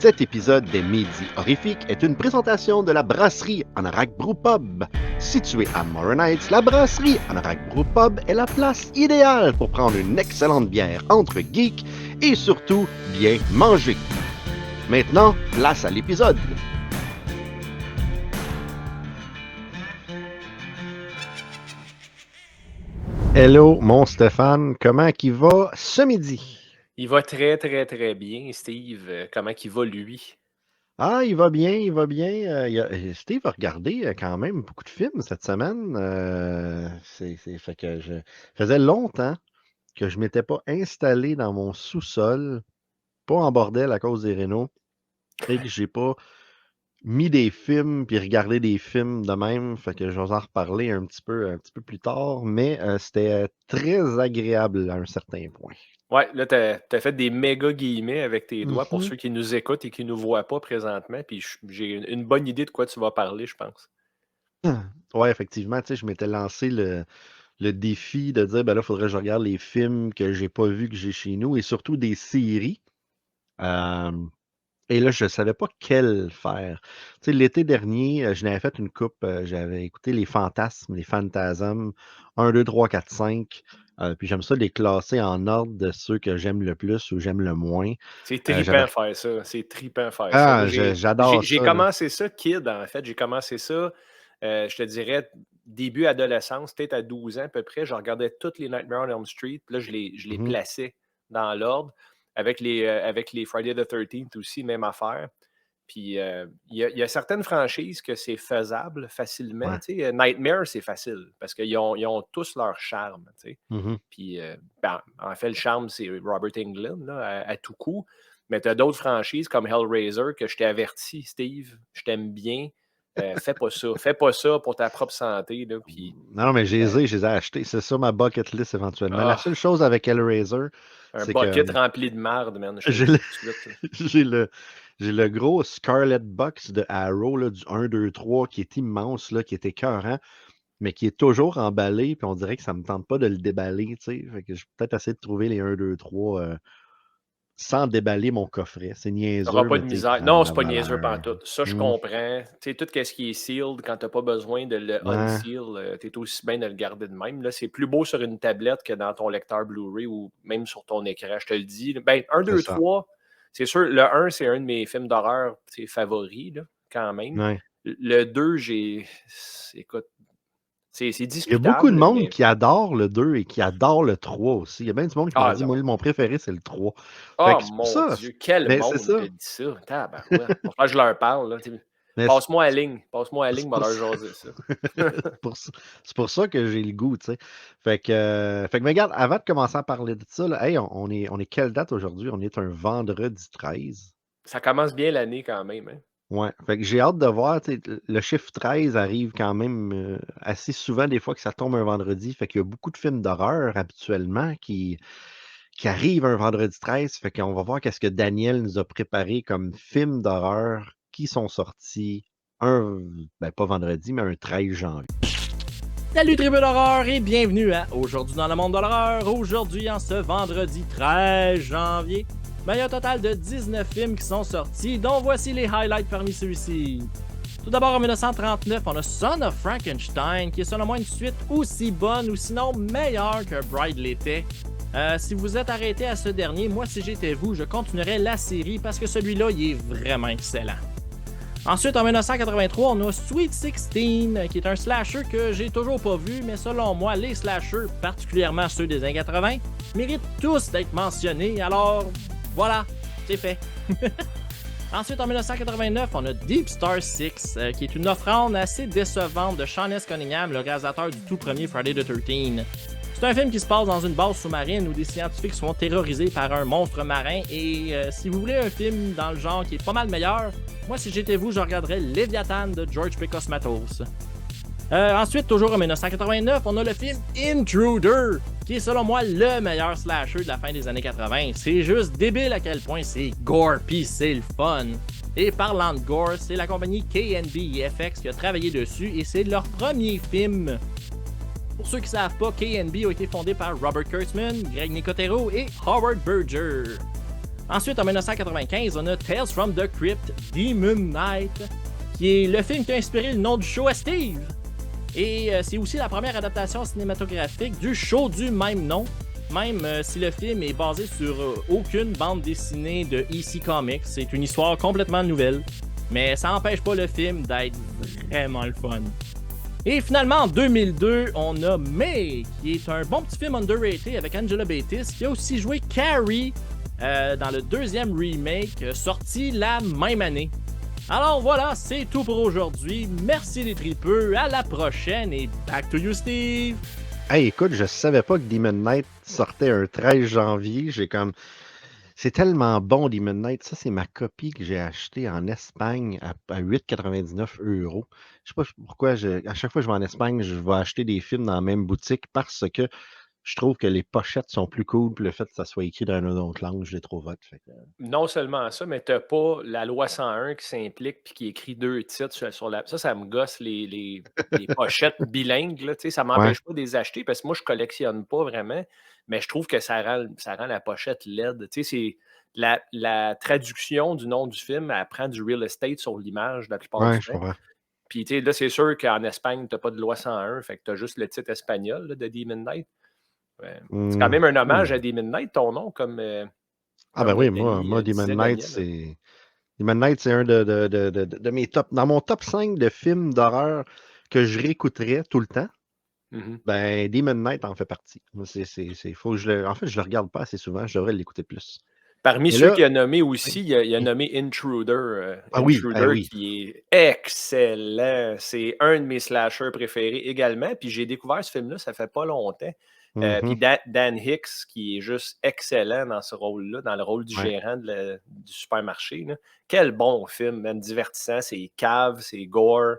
Cet épisode des Midis Horrifiques est une présentation de la brasserie Anorak Brew Pub. Située à Morin Heights, la brasserie Anorak Brew Pub est la place idéale pour prendre une excellente bière entre geeks et surtout bien manger. Maintenant, place à l'épisode. Hello, mon Stéphane, comment qu'il va ce midi? Il va très, très, très bien, Steve. Comment il va, lui? Ah, il va bien, il va bien. Steve a regardé quand même beaucoup de films cette semaine. Fait que faisait longtemps que je m'étais pas installé dans mon sous-sol, pas en bordel à cause des rénaux, et que j'ai pas mis des films puis regardé des films de même. Fait que je vais en reparler un petit peu plus tard, mais c'était très agréable à un certain point. Ouais, là, t'as fait des méga guillemets avec tes doigts pour Mhm. ceux qui nous écoutent et qui nous voient pas présentement. Puis j'ai une bonne idée de quoi tu vas parler, je pense. Ouais, effectivement, tu sais, je m'étais lancé le défi de dire, ben là, il faudrait que je regarde les films que j'ai pas vus, que j'ai chez nous, et surtout des séries. Euh, et là, je savais pas quelle faire. Tu sais, l'été dernier, je n'avais fait une coupe, j'avais écouté les Fantasmes, les Phantasmes, 1, 2, 3, 4, 5. Puis j'aime ça les classer en ordre de ceux que j'aime le plus ou j'aime le moins. C'est J'avais... trippant faire ça. C'est trippant faire ça. Moi, Ah, j'adore j'ai ça, là. commencé ça kid, en fait. J'ai commencé ça, je te dirais, début adolescence, peut-être à 12 ans à peu près. Je regardais toutes les Nightmare on Elm Street. Puis là, je les Mhm. plaçais dans l'ordre. Avec les Friday the 13th aussi, même affaire. Puis il y a certaines franchises que c'est faisable facilement. Ouais. Tu sais, Nightmare, c'est facile parce qu'ils ont tous leur charme. Tu sais. Mhm. Puis en fait, le charme, c'est Robert Englund là, à tout coup. Mais tu as d'autres franchises comme Hellraiser que je t'ai averti, Steve, je t'aime bien. Fais pas ça. Fais pas ça pour ta propre santé. Là, puis, Non, mais euh, je les ai achetés. C'est sur ma bucket list éventuellement. La ah, seule chose avec Hellraiser, un c'est que bucket rempli de marde, man, je te le j'ai dis le, tout de suite. j'ai le, j'ai le gros Scarlet Box de Arrow, là, du 1, 2, 3, qui est immense, là, qui est écœurant, mais qui est toujours emballé, puis on dirait que ça me tente pas de le déballer, tu sais. Fait que je vais peut-être essayer de trouver les 1, 2, 3 sans déballer mon coffret. C'est T'auras niaiseux, pas mais de tu sais, misère. ça a de Non, la c'est pas niaiseux valeur. pantoute. Ça, je Hmm. comprends. Tu sais, tout ce qui est sealed, quand t'as pas besoin de le Ouais, unseal, t'es aussi bien de le garder de même. Là, c'est plus beau sur une tablette que dans ton lecteur Blu-ray ou même sur ton écran, je te le dis. Ben, 1, c'est 2, ça. 3, c'est sûr, le 1, c'est un de mes films d'horreur favoris, là, quand même. Ouais. Le 2, écoute, c'est Il y a beaucoup de discutable, monde mais. qui adore le 2 et qui adore le 3 aussi. Il y a bien du monde qui m'a Ah dit, non. moi, mon préféré, c'est le 3. Fait Oh que c'est pour mon ça. Dieu, quel Mais c'est monde te ça. dit ça? Tabarouette. Bon, je leur parle, là. Mais Passe-moi la ligne. Passe-moi la ligne, c'est va pour leur ça. jaser ça. C'est pour ça que j'ai le goût, tu sais. Mais regarde, avant de commencer à parler de ça, là, hey, on est quelle date aujourd'hui? On est un vendredi 13. Ça commence bien l'année quand même, hein? Ouais. Fait que j'ai hâte de voir, tu sais, le chiffre 13 arrive quand même assez souvent, des fois que ça tombe un vendredi. Fait qu'il y a beaucoup de films d'horreur habituellement qui arrivent un vendredi 13. Fait qu'on va voir qu'est-ce que Daniel nous a préparé comme films d'horreur qui sont sortis pas vendredi, mais un 13 janvier. Salut tribu d'horreur et bienvenue à Aujourd'hui dans le monde de l'horreur. Aujourd'hui, en ce vendredi 13 janvier, il y a un total de 19 films qui sont sortis, dont voici les highlights parmi ceux-ci. Tout d'abord, en 1939, on a Son of Frankenstein, qui est selon moi une suite aussi bonne ou sinon meilleure que Bride l'était. Si vous êtes arrêté à ce dernier, moi si j'étais vous, je continuerais la série parce que celui-là, il est vraiment excellent. Ensuite, en 1983, on a Sweet 16, qui est un slasher que j'ai toujours pas vu, mais selon moi, les slashers, particulièrement ceux des années 80, méritent tous d'être mentionnés, alors voilà, c'est fait. Ensuite, en 1989, on a Deep Star 6, qui est une offrande assez décevante de Sean S. Cunningham, le réalisateur du tout premier Friday the 13th. C'est un film qui se passe dans une base sous-marine où des scientifiques sont terrorisés par un monstre marin et si vous voulez un film dans le genre qui est pas mal meilleur, moi si j'étais vous, je regarderais Léviathan de George P. Cosmatos. Ensuite, toujours en 1989, on a le film Intruder, qui est selon moi le meilleur slasher de la fin des années 80. C'est juste débile à quel point c'est gore pis c'est le fun. Et parlant de gore, c'est la compagnie KNB EFX qui a travaillé dessus et c'est leur premier film. Pour ceux qui ne savent pas, KNB a été fondé par Robert Kurtzman, Greg Nicotero et Howard Berger. Ensuite, en 1995, on a Tales from the Crypt, Demon Knight, qui est le film qui a inspiré le nom du show à Steve. Et c'est aussi la première adaptation cinématographique du show du même nom, même si le film est basé sur aucune bande dessinée de EC Comics. C'est une histoire complètement nouvelle, mais ça n'empêche pas le film d'être vraiment le fun. Et finalement, en 2002, on a May, qui est un bon petit film underrated avec Angela Bassett, qui a aussi joué Carrie dans le deuxième remake sorti la même année. Alors voilà, c'est tout pour aujourd'hui. Merci les tripeux, à la prochaine et back to you, Steve! Hey, écoute, je savais pas que Demon Knight sortait un 13 janvier. C'est tellement bon, Demon Knight. Ça, c'est ma copie que j'ai achetée en Espagne à 8,99 €. Je sais pas pourquoi, à chaque fois que je vais en Espagne, je vais acheter des films dans la même boutique parce que je trouve que les pochettes sont plus cool. Puis le fait que ça soit écrit dans une autre langue, je les trouve hot. Non seulement ça, mais tu n'as pas la loi 101 qui s'implique puis qui écrit 2 titres sur la. Ça me gosse les pochettes bilingues. Là, ça ne Ouais, m'empêche pas de les acheter parce que moi, je ne collectionne pas vraiment, mais je trouve que ça rend la pochette laide. C'est la traduction du nom du film, elle prend du real estate sur l'image la plupart du je temps. comprends. Puis là, c'est sûr qu'en Espagne, tu n'as pas de loi 101, fait que tu as juste le titre espagnol là, de Demon Knight. Ouais. C'est quand même un hommage à Demon Knight, ton nom, comme Ah ben oui, Nathalie moi Demon disait, Knight, Daniel. Demon Knight, c'est un de mes top. Dans mon top 5 de films d'horreur que je réécouterais tout le temps, ben Demon Knight en fait partie. Faut que en fait, je le regarde pas assez souvent, je devrais l'écouter plus. Parmi Et ceux là, qu'il a nommés aussi, il a nommé Intruder. ah oui, Intruder oui. qui est excellent. C'est un de mes slashers préférés également. Puis j'ai découvert ce film-là, ça fait pas longtemps. Puis Dan Hicks, qui est juste excellent dans ce rôle-là, dans le rôle du gérant du supermarché. Là. Quel bon film, man, divertissant. C'est cave, c'est gore.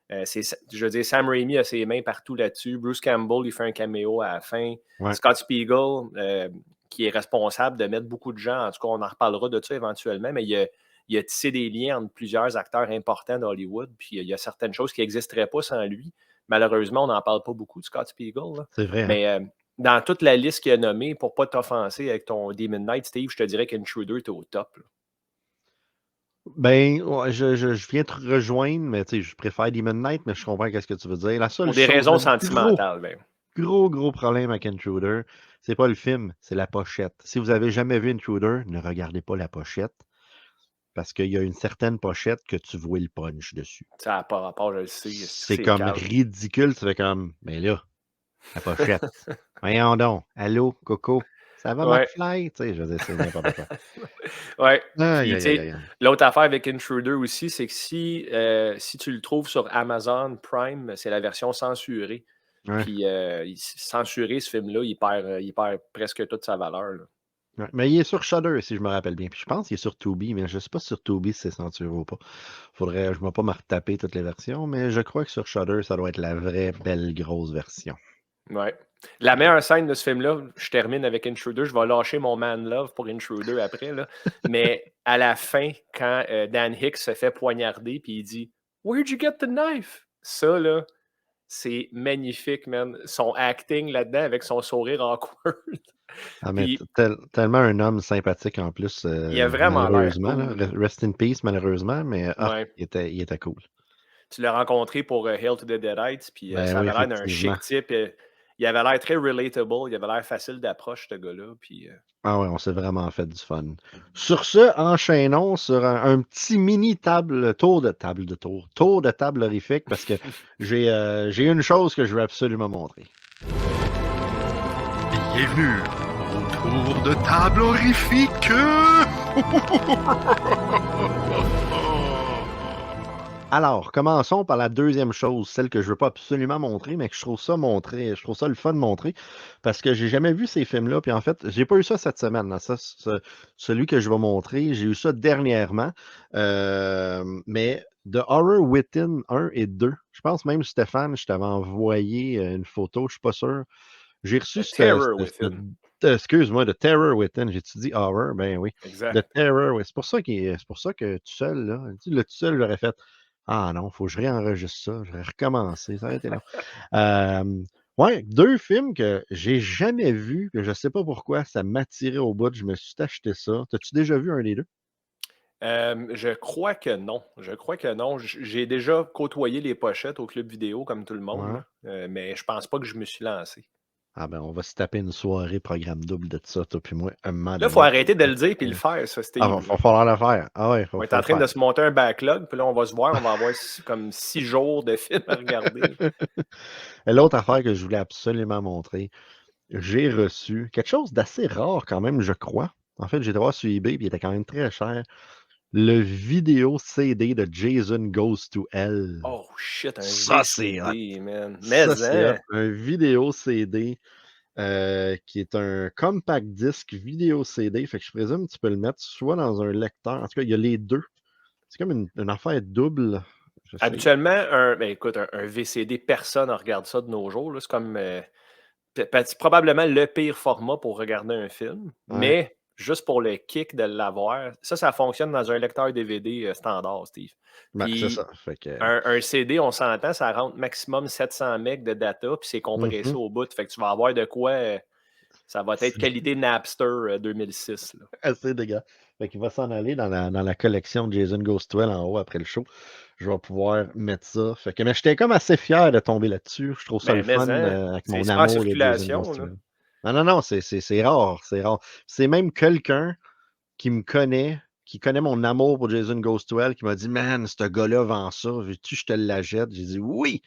Je veux dire, Sam Raimi a ses mains partout là-dessus. Bruce Campbell, il fait un caméo à la fin. Ouais. Scott Spiegel, qui est responsable de mettre beaucoup de gens, en tout cas, on en reparlera de ça éventuellement, mais il a tissé des liens entre plusieurs acteurs importants d'Hollywood, puis il y a certaines choses qui n'existeraient pas sans lui. Malheureusement, on n'en parle pas beaucoup de Scott Spiegel. Là. C'est vrai. Mais dans toute la liste qu'il a nommée, pour ne pas t'offenser avec ton Demon Knight, Steve, je te dirais qu'Intruder est au top. Là. Ben, ouais, je viens te rejoindre, mais tu sais, je préfère Demon Knight, mais je comprends ce que tu veux dire. La seule Pour des chose, raisons le sentimentales. Ben. gros problème avec Intruder, c'est pas le film, c'est la pochette. Si vous avez jamais vu Intruder, ne regardez pas la pochette, parce qu'il y a une certaine pochette que tu vois le punch dessus. Ça n'a pas rapport, je le sais. C'est comme ridicule, tu fais comme, mais là, la pochette. Voyons donc, allô, Coco, ça va, McFly? Tu sais, je veux dire, c'est n'importe quoi. Ouais. Aïe, Puis, aïe, aïe. l'autre affaire avec Intruder aussi, c'est que si tu le trouves sur Amazon Prime, c'est la version censurée. Ouais. Puis censurer ce film-là, il perd presque toute sa valeur. Là. Ouais, mais il est sur Shudder, si je me rappelle bien. Puis je pense qu'il est sur Tubi, mais je ne sais pas si sur Tubi si c'est censuré ou pas. Je ne vais pas me retaper toutes les versions, mais je crois que sur Shudder, ça doit être la vraie belle grosse version. Ouais. La meilleure scène de ce film-là, je termine avec Intruder, je vais lâcher mon man love pour Intruder après, là. Mais à la fin, quand Dan Hicks se fait poignarder, puis il dit « Where'd you get the knife? » Ça, là, c'est magnifique, man. Son acting là-dedans avec son sourire awkward. Ah, mais Puis, tellement un homme sympathique en plus, il a vraiment l'air malheureusement. cool. Là. Rest in peace, malheureusement, mais Ouais. il était cool. Tu l'as rencontré pour Hail to the Deadites, puis Ben ça oui, avait l'air d'un chic effectivement. type. Il avait l'air très relatable, il avait l'air facile d'approche, ce gars-là. Puis, Ah ouais, on s'est vraiment fait du fun. Sur ce, enchaînons sur un petit mini tour de table horrifique, parce que j'ai une chose que je veux absolument montrer. Bienvenue au tour de table horrifique. Alors, commençons par la deuxième chose, celle que je veux pas absolument montrer, mais que je trouve ça le fun de montrer, parce que j'ai jamais vu ces films-là, puis en fait, j'ai pas eu ça cette semaine. Là. Celui que je vais montrer, j'ai eu ça dernièrement, mais The Horror Within 1 et 2, je pense même, Stéphane, je t'avais envoyé une photo, je suis pas sûr. J'ai reçu excuse-moi, The Terror Within. J'ai-tu dit horror? Ben oui. exact. The Terror, oui. C'est pour ça que tout seul, là, tout seul, j'aurais fait ah non, il faut que je réenregistre ça, j'aurais recommencé, ça aurait été long. Ouais, 2 films que j'ai jamais vus, que je sais pas pourquoi, ça m'attirait au bout, je me suis acheté ça. T'as-tu déjà vu un des 2? Je crois que non. Je crois que non. J'ai déjà côtoyé les pochettes au club vidéo comme tout le monde, Ouais. là, mais je pense pas que je me suis lancé. Ah ben, on va se taper une soirée programme double de ça, toi puis moi, un moment Là, il faut donné. arrêter de le dire puis le faire, ça, Ah, Steve, là. va falloir le faire. Ah ouais, On est faut en le train de faire. se monter un backlog, puis là, on va se voir, on va avoir comme 6 jours de films à regarder. Et l'autre affaire que je voulais absolument montrer, j'ai reçu quelque chose d'assez rare quand même, je crois. En fait, j'ai été voir sur eBay, puis il était quand même très cher. Le vidéo CD de Jason Goes to Hell. Oh shit, un Ça, c'est hot. VCD, man. Ça, Mais c'est hot. hein, Un vidéo CD qui est un compact disc vidéo CD. Fait que je présume que tu peux le mettre soit dans un lecteur. En tout cas, il y a les deux. C'est comme une affaire double. Je sais. habituellement, ben, écoute, un VCD, personne ne regarde ça de nos jours, là. C'est comme probablement le pire format pour regarder un film, Ouais. mais juste pour le kick de l'avoir, ça fonctionne dans un lecteur DVD standard, Steve. Ben, c'est Puis ça. Fait que. un CD, on s'entend, ça rentre maximum 700 MB de data, puis c'est compressé Mhm. au bout. Fait que tu vas avoir de quoi, ça va être qualité Napster 2006, là. Assez de gars. Fait qu'il va s'en aller dans la collection de Jason Goes to Hell en haut après le show. Je vais pouvoir mettre ça. Fait que, mais j'étais comme assez fier de tomber là-dessus. Je trouve ça le Mais fun hein, avec mon c'est pas en amour de Jason Goes circulation, to là. Hell. Non, non, non, c'est rare. C'est rare. C'est même quelqu'un qui me connaît, qui connaît mon amour pour Jason Goes to Hell, qui m'a dit Man, ce gars-là vend ça. Veux-tu que je te l'achète? J'ai dit oui.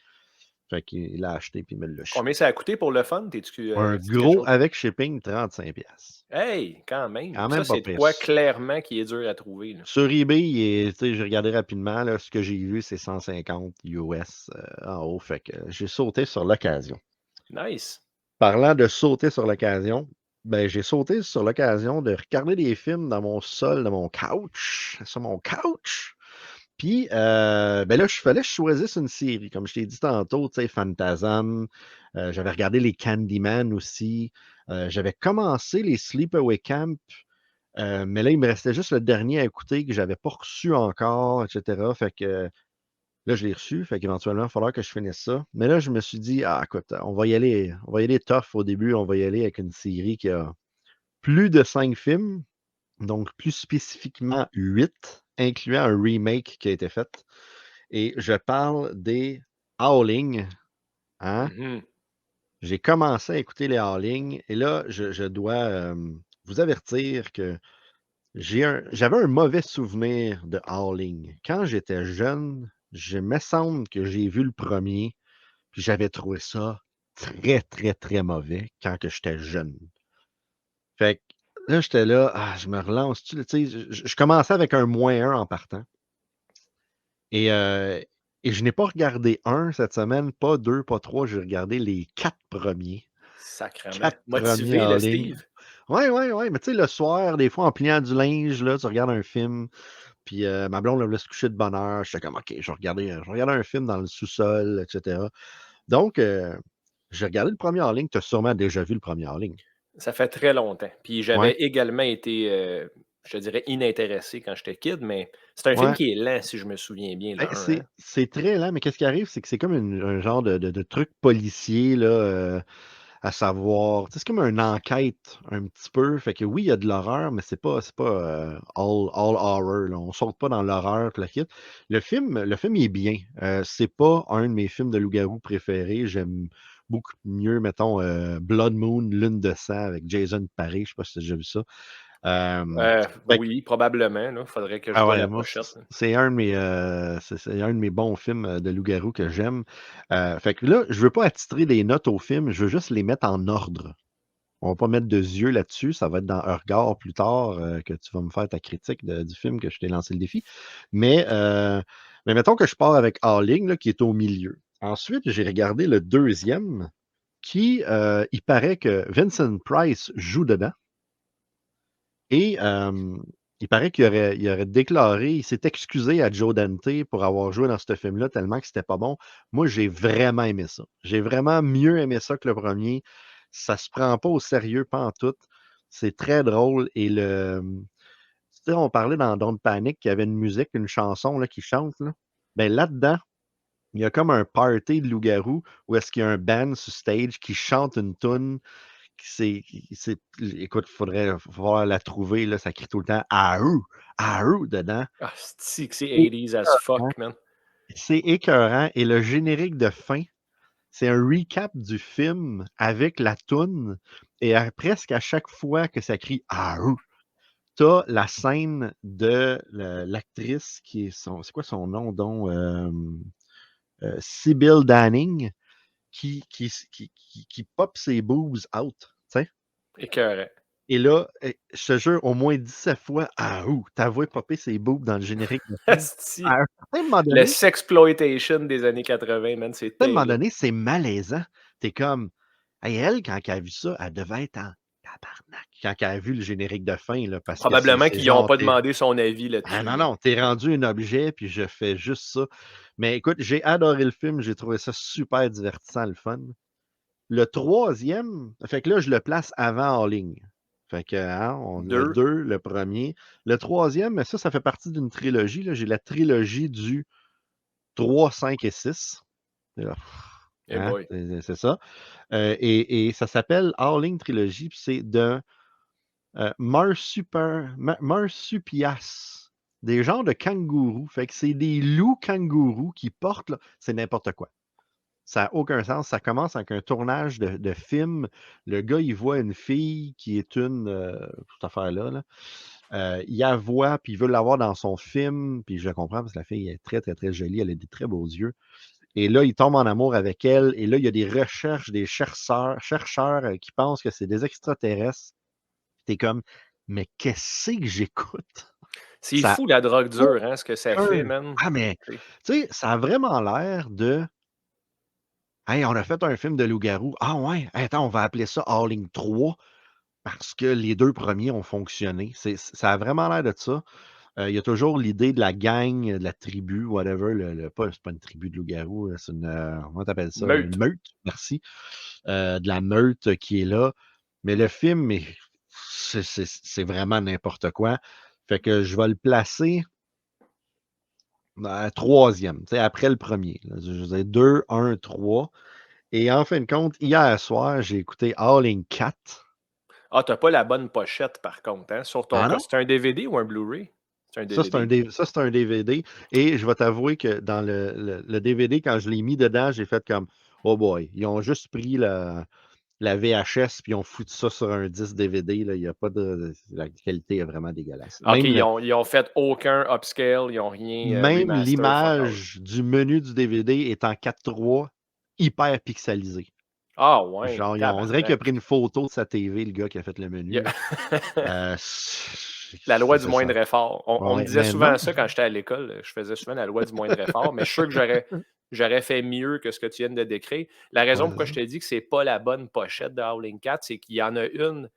Fait qu'il l'a acheté puis il me l'a Combien shippé. ça a coûté pour le fun? Un C'est quelque gros chose? avec shipping, 35$. Hey, quand même. Quand Ça, même pas c'est de pire. quoi clairement qui est dur à trouver, là. Sur eBay, tu sais, j'ai regardé rapidement, là, ce que j'ai vu, c'est 150 US en haut. Fait que j'ai sauté sur l'occasion. Nice. Parlant de sauter sur l'occasion, ben, j'ai sauté sur l'occasion de regarder des films dans mon sol, de mon couch, sur mon couch. Puis, ben là, fallait que je choisisse une série. Comme je t'ai dit tantôt, tu sais, Phantasm. J'avais regardé les Candyman aussi. J'avais commencé les Sleepaway Camp. Mais là, il me restait juste le dernier à écouter que j'avais pas reçu encore, etc. Fait que là, je l'ai reçu. Fait qu'éventuellement, il va falloir que je finisse ça. Mais là, je me suis dit, ah, écoute, on va y aller tough au début. On va y aller avec une série qui a plus de 5 films, donc plus spécifiquement 8, incluant un remake qui a été fait. Et je parle des Howling. Hein? Mhm. J'ai commencé à écouter les Howling et là, je dois vous avertir que j'avais un mauvais souvenir de Howling. Quand j'étais jeune, je me semble que j'ai vu le premier, puis j'avais trouvé ça très, très, très mauvais quand que j'étais jeune. Fait que là, j'étais là, ah, je me relance. Tu sais, je commençais avec un -1 en partant. Et, et je n'ai pas regardé un cette semaine, pas deux, pas trois, j'ai regardé les 4 premiers. Sacrement. 4 premiers Motivé, le Howling. Steve. Ouais, ouais, ouais. Mais tu sais, le soir, des fois, en pliant du linge, là, tu regardes un film. Puis ma blonde, elle voulait se coucher de bonne heure. J'étais comme, OK, je vais regarder un film dans le sous-sol, etc. Donc, j'ai regardé le premier en ligne. Tu as sûrement déjà vu le premier en ligne. Ça fait très longtemps. Puis Ouais, j'avais également été, je te dirais, inintéressé quand j'étais kid, mais c'est un film ouais. qui est lent, si je me souviens bien, le Ben, 1, hein? c'est très lent, mais qu'est-ce qui arrive, c'est que c'est comme un genre de truc policier, là, à savoir. Tu sais, c'est comme une enquête, un petit peu. Fait que oui, il y a de l'horreur, mais c'est pas all horror, là. On saute pas dans l'horreur, puis la kit. Le film, il est bien. C'est pas un de mes films de loup-garou préférés. J'aime beaucoup mieux, mettons, Blood Moon, Lune de sang avec Jason Paris. Je sais pas si tu as déjà vu ça. Fait que Oui, probablement, là. Faudrait que je ah voie ouais, la moi, pochette, là. c'est un de mes, c'est un de mes bons films de loup-garou que j'aime. Fait que là, je veux pas attitrer des notes au film, je veux juste les mettre en ordre. On va pas mettre de yeux là-dessus, ça va être dans un regard plus tard que tu vas me faire ta critique du film que je t'ai lancé le défi. Mais mettons que je pars avec Howling, là, qui est au milieu. Ensuite, j'ai regardé le deuxième, qui, il paraît que Vincent Price joue dedans. Et il paraît qu'il aurait déclaré, il s'est excusé à Joe Dante pour avoir joué dans ce film-là tellement que c'était pas bon. Moi, j'ai vraiment aimé ça. J'ai vraiment mieux aimé ça que le premier. Ça se prend pas au sérieux, pas en tout. C'est très drôle. Et tu sais, on parlait dans Don't Panic qu'il y avait une musique, une chanson là, qui chante. Là. Ben là-dedans, il y a comme un party de loup-garou où est-ce qu'il y a un band sur stage qui chante une toune. Écoute, il faudrait voir la trouver, là, ça crie tout le temps à eux dedans. Ah, c'est que c'est Et 80s as fuck, man. c'est écœurant. Et le générique de fin, c'est un recap du film avec la toune. Et presque à chaque fois que ça crie à eux, t'as la scène de l'actrice qui est c'est quoi son nom, donc Sybil Danning, qui pop ses boobs out, tu sais. Écœurant. Et là, je te jure, au moins 17 fois, t'as vu popper ses boobs dans le générique de film. Asti. À un certain moment Le donné, sexploitation des années 80, man, c'est à un moment terrible. donné, c'est malaisant. T'es comme, hey, elle, quand elle a vu ça, elle devait être en tabarnak. Quand elle a vu le générique de fin, là, parce que Probablement c'est qu'ils n'ont genre, pas demandé son avis ah là-dessus. non, non, t'es rendu un objet, puis je fais juste ça. Mais écoute, j'ai adoré le film, j'ai trouvé ça super divertissant, le fun. Le troisième, fait que là, je le place avant en ligne. Fait que, hein, le 2, le premier. Le troisième, mais ça fait partie d'une trilogie. Là. J'ai la trilogie du 3, 5 et 6. Eh Hein, boy. c'est ça. Et ça s'appelle Howling Trilogy, puis c'est de marsupias. Des genres de kangourous. Fait que c'est des loups kangourous qui portent, là, c'est n'importe quoi. Ça n'a aucun sens. Ça commence avec un tournage de film. Le gars, il voit une fille qui est cette affaire-là. Là. Il la voit, puis il veut l'avoir dans son film. Puis je le comprends parce que la fille est très, très, très jolie. Elle a des très beaux yeux. Et là, il tombe en amour avec elle. Et là, il y a des recherches, des chercheurs qui pensent que c'est des extraterrestres. T'es comme, mais qu'est-ce que j'écoute? C'est Ça fou la drogue dure, hein, ce que ça fait, man. Ah, mais, tu sais, ça a vraiment l'air de. Hey, on a fait un film de loup-garou. Ah ouais, attends, on va appeler ça Howling 3 parce que les 2 premiers ont fonctionné. Ça a vraiment l'air de ça. Il y a toujours l'idée de la gang, de la tribu, whatever. C'est pas une tribu de loup-garou, c'est une. Comment t'appelles ça? Meute. Une meute, merci. De la meute qui est là. Mais le film, c'est vraiment n'importe quoi. Fait que je vais le placer troisième, après le premier. Là. Je disais 2, 1, 3. Et en fin de compte, hier soir, j'ai écouté Howling 4. Ah, t'as pas la bonne pochette, par contre, hein, sur ton Ah cas. non? C'est un DVD ou un Blu-ray? C'est un Ça, c'est DVD. c'est un DVD. Et je vais t'avouer que dans le DVD, quand je l'ai mis dedans, j'ai fait comme, oh boy, ils ont juste pris la VHS puis ils ont foutu ça sur un disque DVD. Là. Il y a pas de. La qualité est vraiment dégueulasse. OK, ils ont fait aucun upscale, ils n'ont rien Même remaster, fuck all. l'image du menu du DVD est en 4:3, hyper pixelisé. Ah ouais, Genre, on dirait qu'il a tabarnak. pris une photo de sa TV, le gars qui a fait le menu. Il y a- là. La loi du C'est ça. moindre effort. On me Ouais, disait mais souvent non. ça quand j'étais à l'école. Je faisais souvent la loi du moindre effort, mais je suis sûr que j'aurais fait mieux que ce que tu viens de décrire. La raison Ouais, pourquoi je te dis que c'est pas la bonne pochette de Howling 4, c'est qu'il y en a une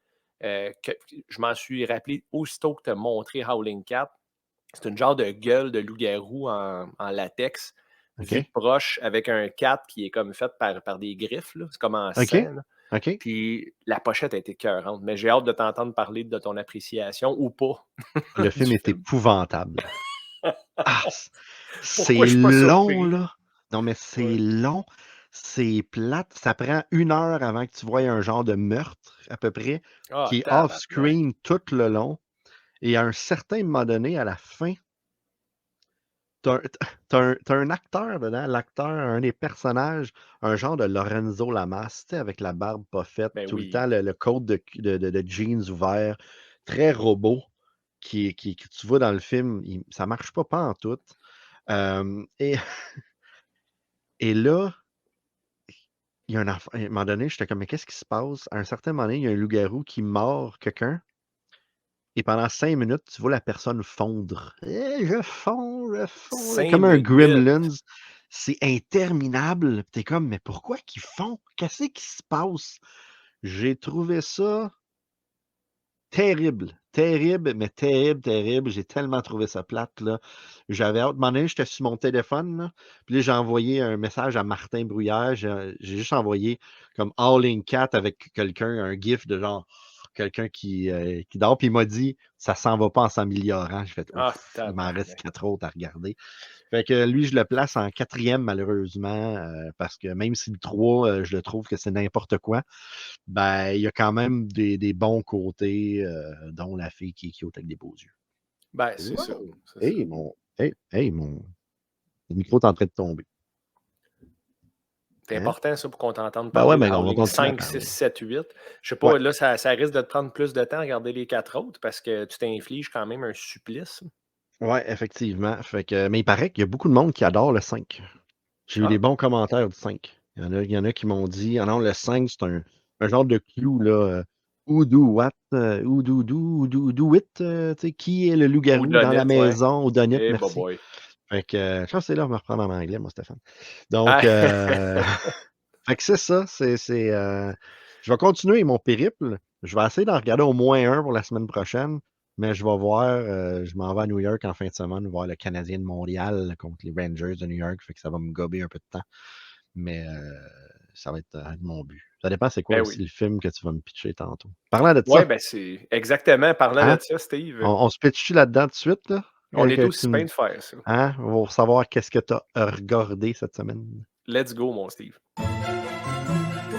que je m'en suis rappelé aussitôt que tu as montré Howling 4. C'est une genre de gueule de loup-garou en latex, vue de OK. proche, avec un 4 qui est comme fait par des griffes. Là. C'est comme en OK. scène. OK. Puis la pochette a été écœurante, mais j'ai hâte de t'entendre parler de ton appréciation ou pas. Le film du est film. épouvantable. Ah, c'est Pourquoi je suis pas long, surpris? là. Non, mais c'est Ouais. long. C'est plate. Ça prend 1 heure avant que tu voies un genre de meurtre, à peu près, Ah, qui est tabarnak. off-screen tout le long. Et à un certain moment donné, à la fin, t'as un acteur dedans, l'acteur, un des personnages, un genre de Lorenzo Lamas, tu sais, avec la barbe pas faite, Ben tout le oui. temps, le coat de jeans ouvert, très robot, que tu vois dans le film, ça marche pas pantoute. Et, et là, il y a à un moment donné, j'étais comme, mais qu'est-ce qui se passe? À un certain moment donné, il y a un loup-garou qui mord quelqu'un. Et pendant 5 minutes, tu vois la personne fondre. Je fonds, 5 comme un minutes. Gremlins. C'est interminable. Tu es comme, mais pourquoi qu'ils font? Qu'est-ce qui se passe? J'ai trouvé ça terrible. Terrible, mais terrible, terrible. J'ai tellement trouvé ça plate, là. J'avais hâte. À un moment donné, j'étais sur mon téléphone, là. Puis là, j'ai envoyé un message à Martin Brouillard. J'ai juste envoyé comme Howling 4 avec quelqu'un, un gif de genre quelqu'un qui dort. Puis il m'a dit, ça s'en va pas en s'améliorant. J'ai fait, Ah, ouf, il m'en reste tabarnak. 4 autres à regarder. Fait que lui, je le place en 4e, malheureusement, parce que même si le 3, je le trouve que c'est n'importe quoi, ben, il y a quand même des bons côtés, dont la fille qui est cute avec des beaux yeux. Ben, c'est ça. Wow! C'est ça. Le micro est en train de tomber. C'est Hein? important, ça, pour qu'on t'entende Ben parler ouais, de mais on va Howling continuer à 5, 6, parler. 7, 8. Je sais Ouais. pas, là, ça risque de te prendre plus de temps à regarder les 4 autres parce que tu t'infliges quand même un supplice. Ouais, effectivement. Fait que, mais il paraît qu'il y a beaucoup de monde qui adore le 5. J'ai eu des Ah, bons commentaires du 5. Il y en a qui m'ont dit, ah non, le 5, c'est un genre de clou, là. Who do what? Who do it? Tu sais, qui est le ou loup-garou dans la Donut, ouais. maison? Ou Donut, Eh, merci. boy. Fait que, je pense que c'est là, on va reprendre en anglais, moi, Stéphane. Ah, Donc, fait que c'est ça. Je vais continuer mon périple. Je vais essayer d'en regarder au moins un pour la semaine prochaine. Mais je vais voir, je m'en vais à New York en fin de semaine voir le Canadien de Montréal contre les Rangers de New York. Fait que ça va me gober un peu de temps. Mais ça va être mon but. Ça dépend c'est quoi ben aussi oui. le film que tu vas me pitcher tantôt. Parlant de Ouais, ça, ben c'est exactement. Parlant hein? de ça, Steve, On se pitche-tu là-dedans tout de suite, là? on est Que aussi fin de faire ça. hein? Pour savoir qu'est-ce que tu as regardé cette semaine. Let's go, mon Steve.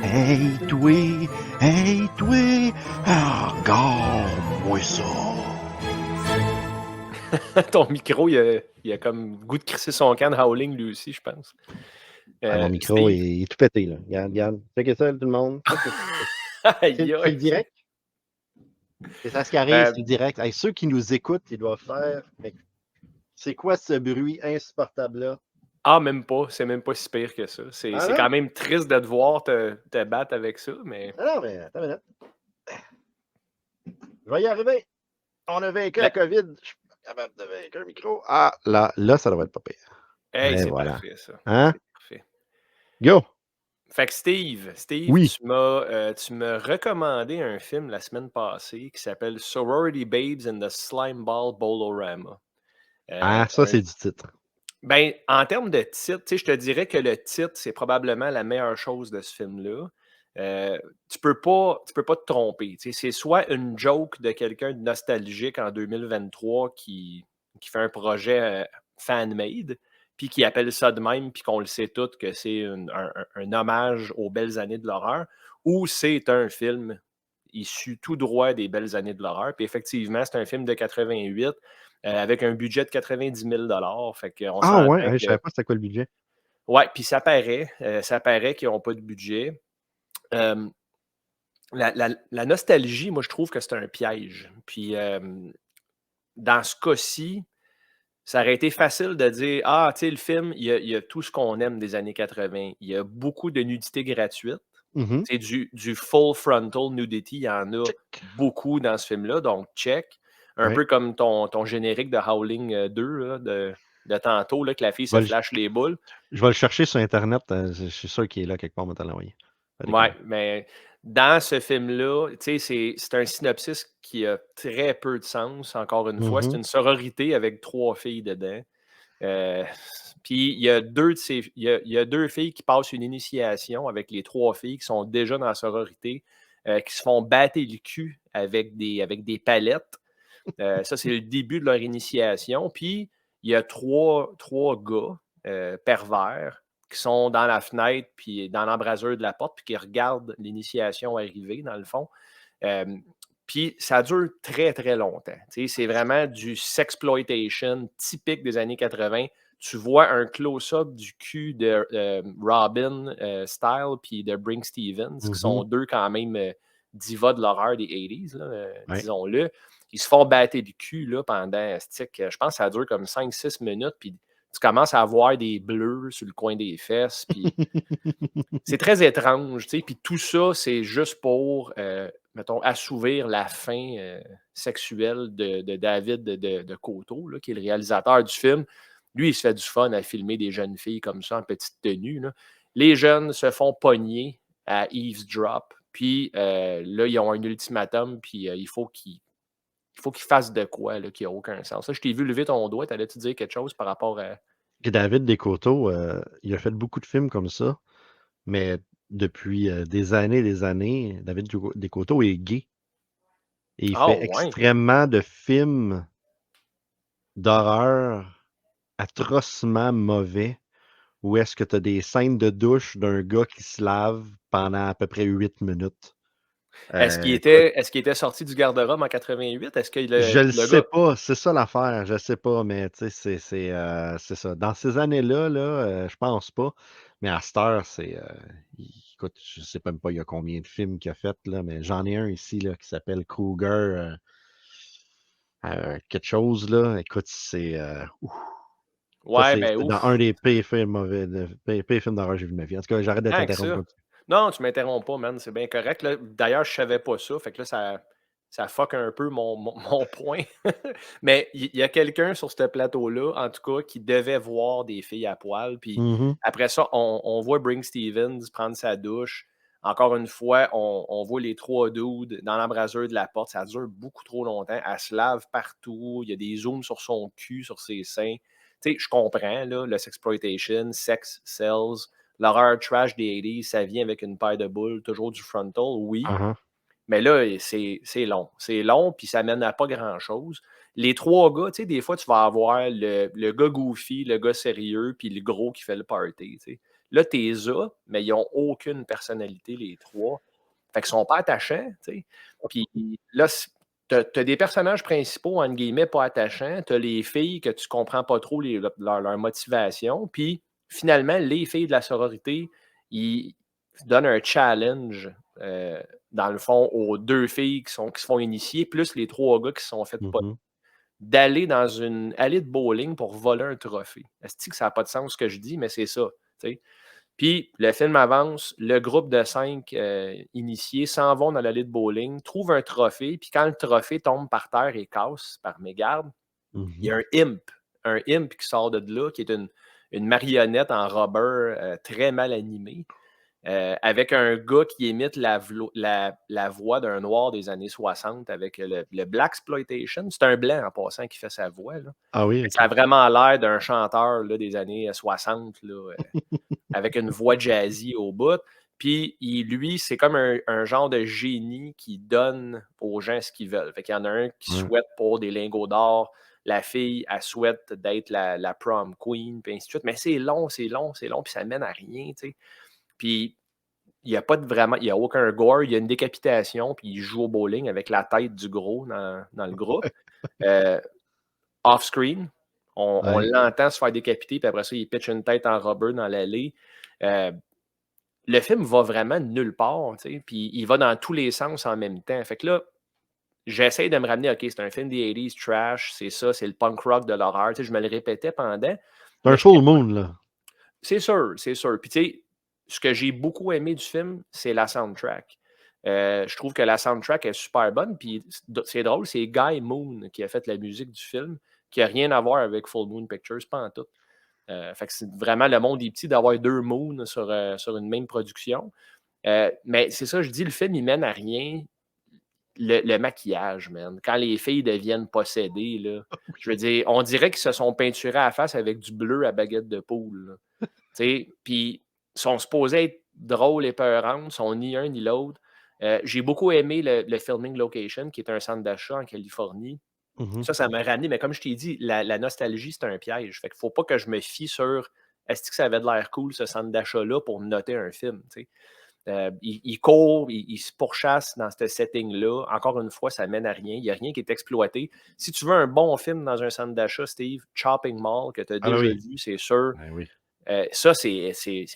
Hey, toi, regarde-moi ça. Ton micro, il a comme goût de crisser son camp de Howling, lui aussi, je pense. Mon micro Steve. il est tout pété, là. Regarde. Checkez ça, tout le monde. Aïe, C'est le aïe. direct. C'est ça ce qui arrive, c'est le direct. Hey, ceux qui nous écoutent, ils doivent faire. Mais c'est quoi ce bruit insupportable-là? Ah, même pas. C'est même pas si pire que ça. C'est Ah non? quand même triste de te voir te battre avec ça, mais. Ah non, mais attends une minute. Je vais y arriver. On a vaincu la COVID. Je suis pas capable de vaincre un micro. Ah, là, ça doit être pas pire. Hey, Et c'est voilà. parfait, ça. Hein? C'est parfait. Go! Fait que Steve, Oui. tu m'as recommandé un film la semaine passée qui s'appelle Sorority Babes and the Slime Ball Bolorama. Ah, ça, c'est du titre. Ben, en termes de titre, je te dirais que le titre, c'est probablement la meilleure chose de ce film-là. Tu peux pas te tromper. C'est soit une joke de quelqu'un de nostalgique en 2023 qui fait un projet fan-made, puis qui appelle ça de même, puis qu'on le sait tous que c'est un hommage aux belles années de l'horreur, ou c'est un film issu tout droit des belles années de l'horreur. Puis effectivement, c'est un film de 88 avec un budget de 90 000 fait qu'on Ah s'entend ouais, je que... savais pas c'était quoi le budget. Ouais, puis ça paraît qu'ils n'ont pas de budget. La nostalgie, moi, je trouve que c'est un piège. Puis, dans ce cas-ci, ça aurait été facile de dire ah, tu sais, le film, il y a tout ce qu'on aime des années 80. Il y a beaucoup de nudité gratuite. C'est du full frontal nudity. Il y en a beaucoup dans ce film-là. Donc, check. Un peu comme ton générique de Howling 2 là, de tantôt, là, que la fille se flash les boules. Je vais le chercher sur Internet. Je suis sûr qu'il est là quelque part, on va te l'envoyer. Ouais, mais dans ce film-là, tu sais, c'est un synopsis qui a très peu de sens, encore une fois. C'est une sororité avec 3 filles dedans. Puis il y a il y a 2 filles qui passent une initiation avec les 3 filles qui sont déjà dans la sororité, qui se font battre le cul avec des palettes. Ça, c'est le début de leur initiation. Puis il y a trois gars pervers qui sont dans la fenêtre, puis dans l'embrasure de la porte, puis qui regardent l'initiation arriver, dans le fond. Puis ça dure très, très longtemps. C'est vraiment du sexploitation typique des années 80. Tu vois un close-up du cul de Robin Style puis de Brinke Stevens, qui sont 2 quand même divas de l'horreur des 80s, là, disons-le. Ils se font battre du cul là, pendant, je pense que ça dure comme 5-6 minutes, puis tu commences à avoir des bleus sur le coin des fesses. Puis c'est très étrange. Puis tout ça, c'est juste pour, mettons, assouvir la faim sexuelle de David de Coteau, là, qui est le réalisateur du film. Lui, il se fait du fun à filmer des jeunes filles comme ça en petite tenue. Là. Les jeunes se font pogner à eavesdrop. Puis là, ils ont un ultimatum. Puis il faut qu'ils fassent de quoi là, qui n'a aucun sens. Ça, je t'ai vu lever ton doigt. T'allais-tu dire quelque chose par rapport à... David Descoteaux, il a fait beaucoup de films comme ça, mais depuis des années, David Descoteaux est gay. Et il fait extrêmement de films d'horreur atrocement mauvais où est-ce que tu as des scènes de douche d'un gars qui se lave pendant à peu près 8 minutes. Écoute, Est-ce qu'il était sorti du garde-robe en 88? Est-ce que je le le sais gars. pas, c'est ça l'affaire, je sais pas, mais tu sais, c'est ça. Dans ces années-là, là, je pense pas. Mais à cette heure, écoute, je sais même pas il y a combien de films qu'il a fait, là, mais j'en ai un ici là, qui s'appelle Kruger quelque chose, là. Écoute, ouf. Ça, Ouais, c'est ben dans un ouf. des pires films mauvais, pires films d'horreur que j'ai vu de ma vie. En tout cas, j'arrête de Avec t'interrompre ça. comme ça. Non, tu m'interromps pas, man. C'est bien correct. Là. D'ailleurs, je savais pas ça. Fait que là, ça fuck un peu mon point. Mais il y a quelqu'un sur ce plateau-là, en tout cas, qui devait voir des filles à poil. Puis Mhm. après ça, on voit Bring Stevens prendre sa douche. Encore une fois, on voit les trois dudes dans l'embrasure de la porte. Ça dure beaucoup trop longtemps. Elle se lave partout. Il y a des zooms sur son cul, sur ses seins. Tu sais, je comprends, là, le sexploitation, sex sells. L'horreur trash des 80s, ça vient avec une paire de boules, toujours du frontal, oui. Uh-huh. Mais là, c'est long. C'est long, puis ça mène à pas grand-chose. Les trois gars, tu sais, des fois, tu vas avoir le gars goofy, le gars sérieux, puis le gros qui fait le party, tu sais. Là, t'es as, mais ils n'ont aucune personnalité, les trois. Fait qu'ils sont pas attachants, tu sais. Puis là, t'as des personnages principaux, entre guillemets, pas attachants. T'as les filles que tu comprends pas trop leur motivation. Puis finalement, les filles de la sororité, ils donnent un challenge, dans le fond, aux deux filles qui se font initier, plus les trois gars qui se sont fait pas Mhm. d'aller dans une allée de bowling pour voler un trophée. Est-ce que ça n'a pas de sens ce que je dis, mais c'est ça. T'sais. Puis le film avance, le groupe de 5 initiés s'en vont dans l'allée de bowling, trouvent un trophée, puis quand le trophée tombe par terre et casse par mégarde, il y a Mhm. un imp qui sort de là, qui est une marionnette en rubber très mal animée. Avec un gars qui imite la voix d'un noir des années 60 avec le Black Exploitation. C'est un blanc en passant qui fait sa voix. Là. Ah oui, Ça a ok. vraiment l'air d'un chanteur là, des années 60 là, avec une voix jazzy au bout. Puis lui, c'est comme un genre de génie qui donne aux gens ce qu'ils veulent. Fait qu'il y en a un qui Ouais. souhaite pour des lingots d'or. La fille, elle souhaite d'être la prom queen, puis ainsi de suite. Mais c'est long, c'est long, c'est long, puis ça mène à rien, tu sais. Puis il n'y a pas de vraiment, il n'y a aucun gore, il y a une décapitation, puis il joue au bowling avec la tête du gros dans le groupe. Euh, Off-screen, on Ouais. l'entend se faire décapiter, puis après ça, il pitch une tête en rubber dans l'allée. Euh, le film va vraiment nulle part, tu sais, puis il va dans tous les sens en même temps. Fait que là, j'essaie de me ramener, OK, c'est un film des 80s, trash, c'est ça, c'est le punk rock de l'horreur. Tu sais, je me le répétais pendant, C'est un mais full moon, là. c'est sûr, c'est sûr. Puis tu sais, ce que j'ai beaucoup aimé du film, c'est la soundtrack. Je trouve que la soundtrack est super bonne. Puis c'est drôle, c'est Guy Moon qui a fait la musique du film, qui n'a rien à voir avec Full Moon Pictures, pas en tout. Fait que c'est vraiment le monde est petit d'avoir deux Moons sur une même production. Mais c'est ça, je dis, le film, il mène à rien. Le maquillage, man. Quand les filles deviennent possédées, là, je veux dire, on dirait qu'ils se sont peinturés à la face avec du bleu à baguette de poule. Puis, ils sont supposés être drôles et peurantes, sont ni un ni l'autre. J'ai beaucoup aimé le filming location, qui est un centre d'achat en Californie. Mhm. Ça m'a ramené, mais comme je t'ai dit, la nostalgie, c'est un piège. Fait qu'il ne faut pas que je me fie sur est-ce que ça avait de l'air cool, ce centre d'achat-là, pour noter un film. Il court, il se pourchasse dans ce setting-là. Encore une fois, ça mène à rien. Il n'y a rien qui est exploité. Si tu veux un bon film dans un centre d'achat, Steve, Chopping Mall, que tu as Ah déjà oui. vu, c'est sûr. Ben oui. Ça, c'est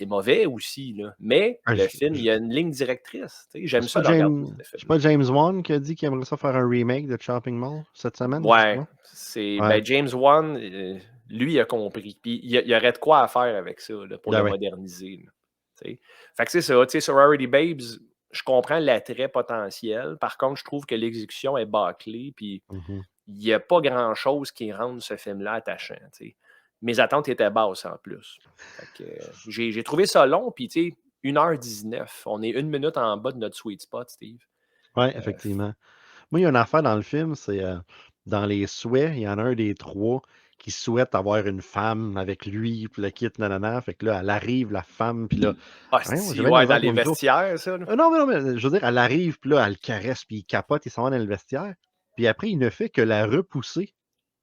mauvais aussi. Là. Mais Ah, le film, il y a une ligne directrice. J'aime c'est ça pas de regarder ce C'est film. pas James Wan qui a dit qu'il aimerait ça faire un remake de Chopping Mall cette semaine, Ouais, justement? c'est Ouais. James Wan, lui, il a compris. Puis il y aurait de quoi à faire avec ça là, pour Ah le ouais. moderniser. Là, t'sais. Fait que c'est ça, Sorority Babes, je comprends l'attrait potentiel. Par contre, je trouve que l'exécution est bâclée. Puis Mhm. il n'y a pas grand-chose qui rende ce film-là attachant. T'sais. Mes attentes étaient basses en plus. Fait que, j'ai trouvé ça long. Puis 1h19. On est 1 minute en bas de notre sweet spot, Steve. Ouais, effectivement. Moi, il y a une affaire dans le film, c'est dans les souhaits, il y en a un des trois qui souhaite avoir une femme avec lui, puis le kit, nanana. Fait que là, elle arrive, la femme, puis là, voyons, j'ai Hostie, bien de la ouais, misère dans avec les mon micro. vestiaires, ça. Là. Non, mais je veux dire, elle arrive, puis là, elle le caresse, puis il capote, il s'en va dans le vestiaire. Puis après, il ne fait que la repousser.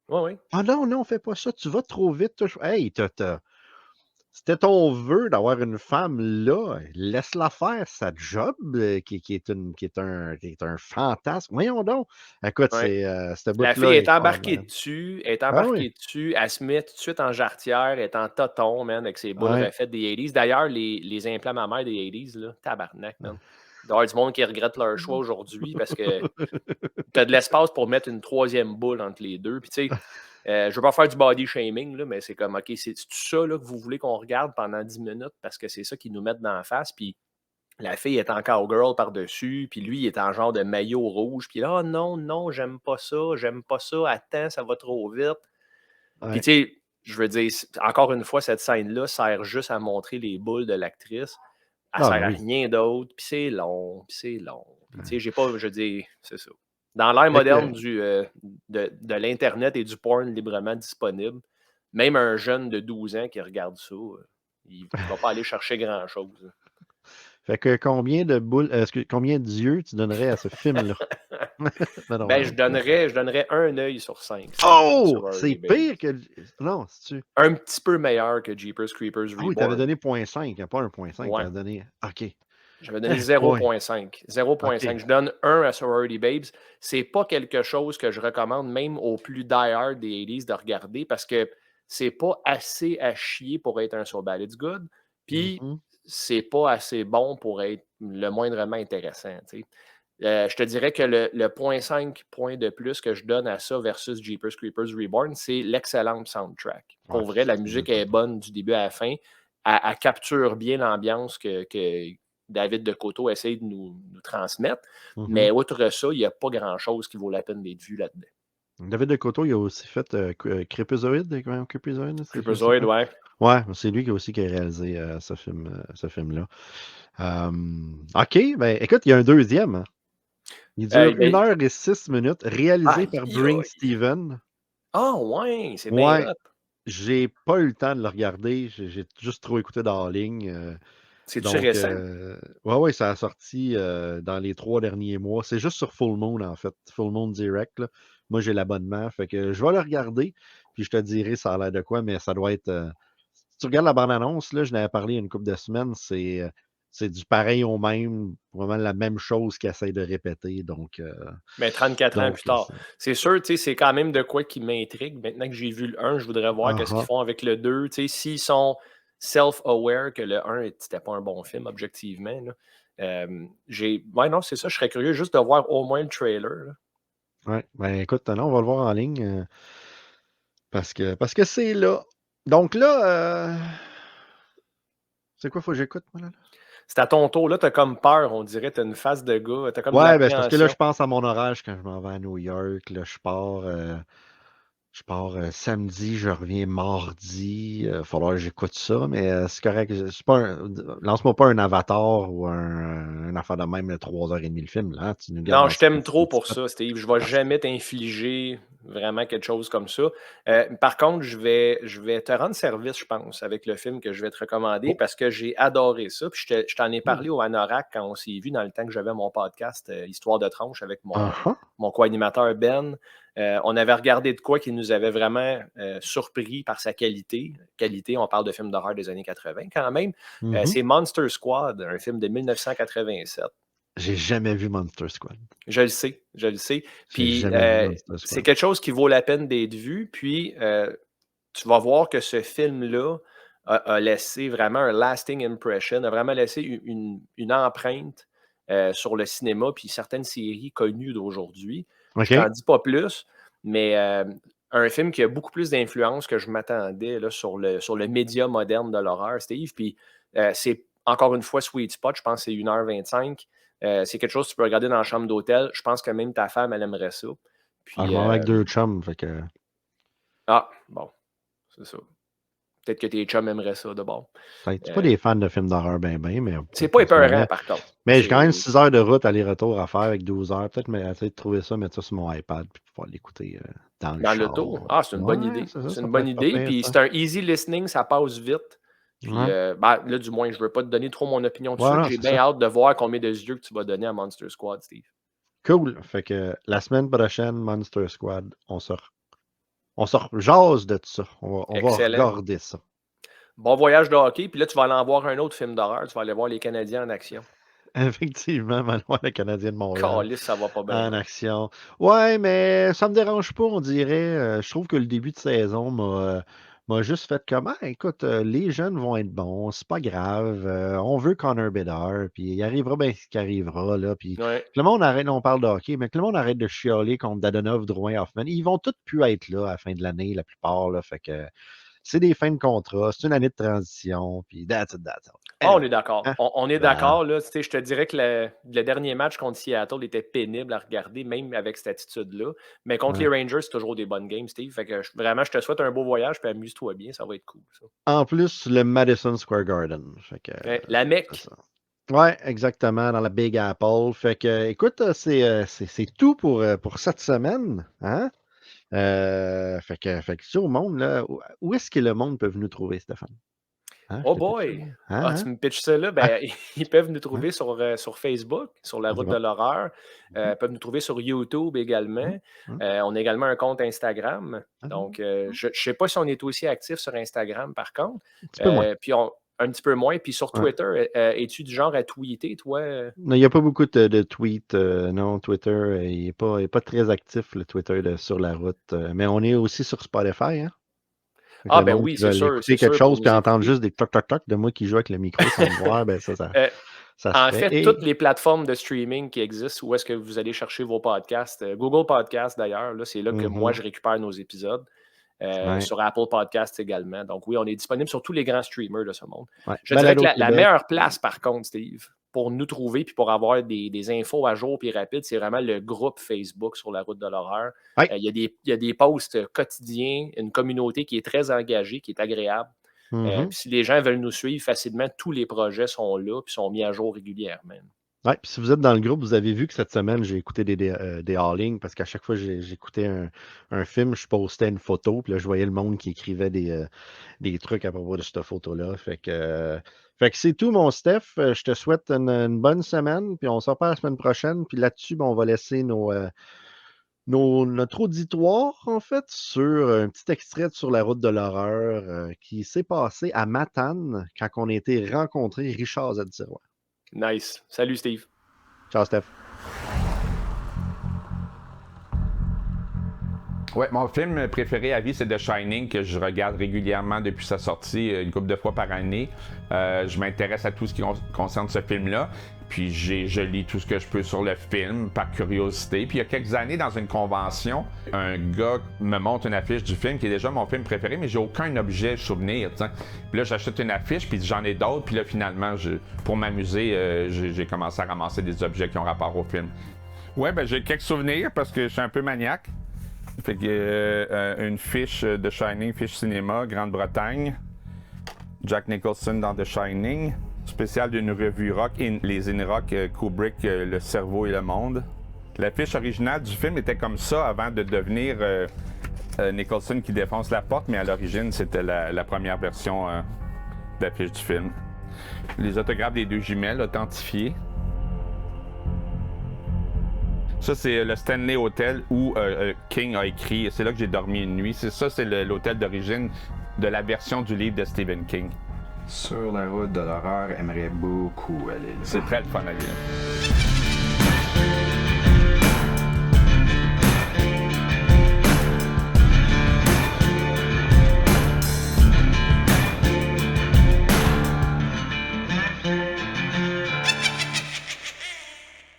Oui, oui. Ah non, fais pas ça, tu vas trop vite. Hey, c'était ton vœu d'avoir une femme là. Laisse-la faire sa job, qui est un fantasme. Voyons donc. Écoute, Ouais. ce La fille bout-là est est embarquée extraordinaire. dessus, elle est Ah oui, embarquée dessus, elle se met tout de suite en jarretière, elle est en toton, man, avec ses boules ouais. refaites des 80s. D'ailleurs, les implants mammaires des 80s, là, tabarnak, man. Il doit y avoir du monde qui regrette leur choix aujourd'hui parce que tu as de l'espace pour mettre une troisième boule entre les deux. Puis, tu sais, je veux pas faire du body shaming, là, mais c'est comme, OK, c'est tout ça là, que vous voulez qu'on regarde pendant 10 minutes parce que c'est ça qu'ils nous mettent dans la face. Puis, la fille est en cowgirl par-dessus, puis lui, il est en genre de maillot rouge. Puis là, ah non, j'aime pas ça, attends, ça va trop vite. Puis, Ouais. tu sais, je veux dire, encore une fois, cette scène-là sert juste à montrer les boules de l'actrice. Elle Ah sert ben à oui. rien d'autre, puis c'est long, puis c'est long. Puis, tu Ouais. sais, j'ai pas, je dis, c'est ça. Dans l'ère Fait moderne que, de l'Internet et du porn librement disponible, même un jeune de 12 ans qui regarde ça, il ne va pas aller chercher grand-chose. combien d'yeux tu donnerais à ce film-là? Ben, Non, je c'est- donnerais un œil sur 5 Oh! sur C'est Early Babe. pire que. Non, c'est-tu. Un petit peu meilleur que Jeepers Creepers Ah oui, t'avais Reborn. donné 0.5, pas 1.5, Ouais. t'avais donné. OK. J'avais donné Boy. 0.5. 0.5. OK. Je donne 1 à Sorority Babes. C'est pas quelque chose que je recommande même aux plus die-hard des 80s de regarder parce que c'est pas assez à chier pour être un So Bad It's Good. Puis Mhm. c'est pas assez bon pour être le moindrement intéressant. Tu sais. Je te dirais que le 0.5 point de plus que je donne à ça versus Jeepers Creepers Reborn, c'est l'excellente soundtrack. Ouais, Pour vrai, la c'est musique méchant. est bonne du début à la fin. Elle capture bien l'ambiance que David Decauto essaye de nous transmettre. Mhm. Mais outre ça, il n'y a pas grand-chose qui vaut la peine d'être vu là-dedans. David Decauto, il a aussi fait Creepazoid. Comment Creepazoid, c'est ça? Creepazoid, ouais. Ouais, c'est lui qui a réalisé ce film-là. OK, ben écoute, il y a un deuxième. Hein. Il dure Ben, 1h06, réalisé par aïe, Bring aïe. Steven. Ah, ouais, c'est bien Ouais, hot. j'ai pas eu le temps de le regarder. J'ai juste trop écouté dans la ligne. C'est-tu Donc, récent? ouais, ça a sorti dans les 3 derniers mois. C'est juste sur Full Moon, en fait. Full Moon Direct. Là. Moi, j'ai l'abonnement. Fait que je vais le regarder. Puis je te dirai ça a l'air de quoi, mais ça doit être. Si tu regardes la bande-annonce, là, je n'avais parlé il y a une couple de semaines, c'est du pareil au même, vraiment la même chose qu'ils essayent de répéter. Mais 34 ans plus tard. C'est. C'est sûr, tu sais, c'est quand même de quoi qui m'intrigue. Maintenant que j'ai vu le 1, je voudrais voir Ah qu'est-ce qu'ils ah. font avec le 2. Tu sais, s'ils sont self-aware que le 1 c'était pas un bon film, objectivement. Là. Ouais, non, c'est ça. Je serais curieux juste de voir au moins le trailer. Là. Ouais. Ben écoute, non, on va le voir en ligne parce que c'est là. Donc là, c'est quoi, faut que j'écoute, moi, là? C'est à ton tour. Là, t'as comme peur, on dirait. T'as une face de gars. T'as comme de Ouais, ben c'est parce que là, je l'appréhension. pense à mon horaire quand je m'en vais à New York. Là, je pars samedi, je reviens mardi. Il va falloir que j'écoute ça, mais c'est correct. C'est pas lance-moi pas un Avatar ou un affaire de même de 3h30 le film. Là. Tu nous gardes Non, dans je ce t'aime petit trop pour 17. ça, Steve. Je ne vais jamais t'infliger vraiment quelque chose comme ça. Par contre, je vais te rendre service, je pense, avec le film que je vais te recommander Oh, parce que j'ai adoré ça. Puis je t'en ai cool. parlé au Anorak quand on s'est vu dans le temps que j'avais mon podcast Histoire de tranche avec Uh-huh. mon co-animateur Ben. On avait regardé de quoi qui nous avait vraiment surpris par sa qualité. Qualité, on parle de films d'horreur des années 80 quand même. Mhm. C'est Monster Squad, un film de 1987. J'ai jamais vu Monster Squad. Je le sais, je le sais. J'ai Puis jamais vu Monster c'est Squad. quelque chose qui vaut la peine d'être vu. Puis tu vas voir que ce film-là a laissé vraiment un lasting impression, a vraiment laissé une empreinte sur le cinéma puis certaines séries connues d'aujourd'hui. Je OK. t'en dis pas plus, mais un film qui a beaucoup plus d'influence que je m'attendais là, sur le média moderne de l'horreur, Steve. Puis c'est encore une fois Sweet Spot, je pense que c'est 1h25. C'est quelque chose que tu peux regarder dans la chambre d'hôtel. Je pense que même ta femme, elle aimerait ça. Ah, je Puis, m'en vais avec 2 chums. Fait que. bon, c'est ça. Peut-être que tes chums aimeraient ça de bord. C'est pas des fans de films d'horreur mais C'est pas on sait épeurant, jamais. par contre. Mais j'ai quand même C'est 6 heures de route aller-retour à faire avec 12 heures. Peut-être essayer de trouver ça, mettre ça sur mon iPad puis pouvoir l'écouter dans le dans char. l'auto. Ah, c'est une bonne Ouais, idée. c'est ça, C'est ça une pourrait bonne être pas idée. pire, Puis ça. c'est un easy listening, ça passe vite. Puis, Ouais. là, du moins, je ne veux pas te donner trop mon opinion dessus. Ouais, non, J'ai c'est bien ça. hâte de voir combien de yeux que tu vas donner à Monster Squad, Steve. Cool. Fait que la semaine prochaine, Monster Squad, on sort. on se jase de ça. On va Excellent. regarder ça. Bon voyage de hockey, puis là, tu vas aller en voir un autre film d'horreur. Tu vas aller voir les Canadiens en action. Effectivement, Manoir le Canadien de Montréal Calisse, ça va pas bien. en action. Ouais, mais ça me dérange pas, on dirait. Je trouve que le début de saison m'a juste fait comme écoute, les jeunes vont être bons, c'est pas grave. On veut Connor Bedard, puis il arrivera bien ce qui arrivera, là. Puis Ouais. que le monde arrête, on parle de hockey, mais que le monde arrête de chialer contre Dadonov, Drouin, Hoffman. Ils vont tous plus être là à la fin de l'année, la plupart, là. Fait que c'est des fins de contrat, c'est une année de transition, puis that's it. Ah, on Anyway, est d'accord. hein? On est Ben, d'accord. Là, tu sais, je te dirais que le dernier match contre Seattle était pénible à regarder, même avec cette attitude-là. Mais contre les ouais. Rangers, c'est toujours des bonnes games, Steve. Fait que vraiment, je te souhaite un beau voyage, puis amuse-toi bien, ça va être cool. Ça. En plus, le Madison Square Garden. Fait que, Ouais, la c'est Mecque. ça. Ouais, exactement, dans la Big Apple. Fait que, écoute, c'est tout pour cette semaine. Hein? Fait que sur le monde, là, où est-ce que le monde peut nous trouver, Stéphane? Hein, Oh je te pitche ça, boy! là. Ah, Hein? tu me pitches ça là? Hein? Ben, ils peuvent nous Hein? trouver sur Facebook, sur La Ah, c'est Route bon. de l'Horreur. Mhm, Ils peuvent nous trouver sur YouTube également. mhm, mhm. On a également un compte Instagram. Ah, Donc, mhm. je ne sais pas si on est aussi actif sur Instagram, par contre. Un petit peu moins. Puis, un petit peu moins. Puis sur Ouais. Twitter, es-tu du genre à tweeter, toi? Non, il n'y a pas beaucoup de tweets. Non, Twitter, il n'est pas très actif, le Twitter sur la route. Mais on est aussi sur Spotify, hein? Fait que Ah, le ben monde oui, qui c'est veut sûr, écouter quelque pour chose puis nous entendre écouter. juste des toc toc toc de moi qui joue avec le micro sans me voir, ben ça Euh, se En fait. fait, Et toutes les plateformes de streaming qui existent, où est-ce que vous allez chercher vos podcasts? Google Podcast, d'ailleurs, là, c'est là que moi, je récupère nos épisodes. ouais, Sur Apple Podcasts également. Donc oui, on est disponible sur tous les grands streamers de ce monde. ouais. Je dirais que Balado la Québec. meilleure place, par contre, Steve, pour nous trouver puis pour avoir des infos à jour puis rapides, c'est vraiment le groupe Facebook sur La Route de l'Horreur. Ouais. Il y a des posts quotidiens, une communauté qui est très engagée, qui est agréable. Mhm. Puis si les gens veulent nous suivre facilement, tous les projets sont là puis sont mis à jour régulièrement. Ouais, puis si vous êtes dans le groupe, vous avez vu que cette semaine, j'ai écouté des All-In parce qu'à chaque fois que j'écoutais un film, je postais une photo, puis là, je voyais le monde qui écrivait des trucs à propos de cette photo-là. Fait que c'est tout, mon Steph. Je te souhaite une bonne semaine, puis on se reparle la semaine prochaine. Puis là-dessus, ben, on va laisser notre auditoire, en fait, sur un petit extrait de Sur la route de l'horreur qui s'est passé à Matane quand on a été rencontrer Richard Z-Tiroir. Nice. Salut, Steve. Ciao, Steph. Ouais, mon film préféré à vie, c'est The Shining, que je regarde régulièrement depuis sa sortie, une couple de fois par année. Je m'intéresse à tout ce qui concerne ce film-là. Puis je lis tout ce que je peux sur le film, par curiosité. Puis il y a quelques années, dans une convention, un gars me montre une affiche du film, qui est déjà mon film préféré, mais j'ai aucun objet souvenir, t'sais. Puis là, j'achète une affiche, puis j'en ai d'autres. Puis là, finalement, pour m'amuser, j'ai commencé à ramasser des objets qui ont rapport au film. Ouais, ben j'ai quelques souvenirs, parce que je suis un peu maniaque. Fait que une fiche de Shining, fiche cinéma, Grande-Bretagne. Jack Nicholson dans The Shining. Spécial d'une revue rock, les In-Rock, Kubrick, Le cerveau et le monde. L'affiche originale du film était comme ça avant de devenir Nicholson qui défonce la porte, mais à l'origine, c'était la première version d'affiche du film. Les autographes des deux jumelles authentifiés. Ça, c'est le Stanley Hotel où King a écrit. C'est là que j'ai dormi une nuit. C'est l'hôtel d'origine de la version du livre de Stephen King. Sur la route de l'horreur, aimerait beaucoup aller là. C'est très le fun à lire.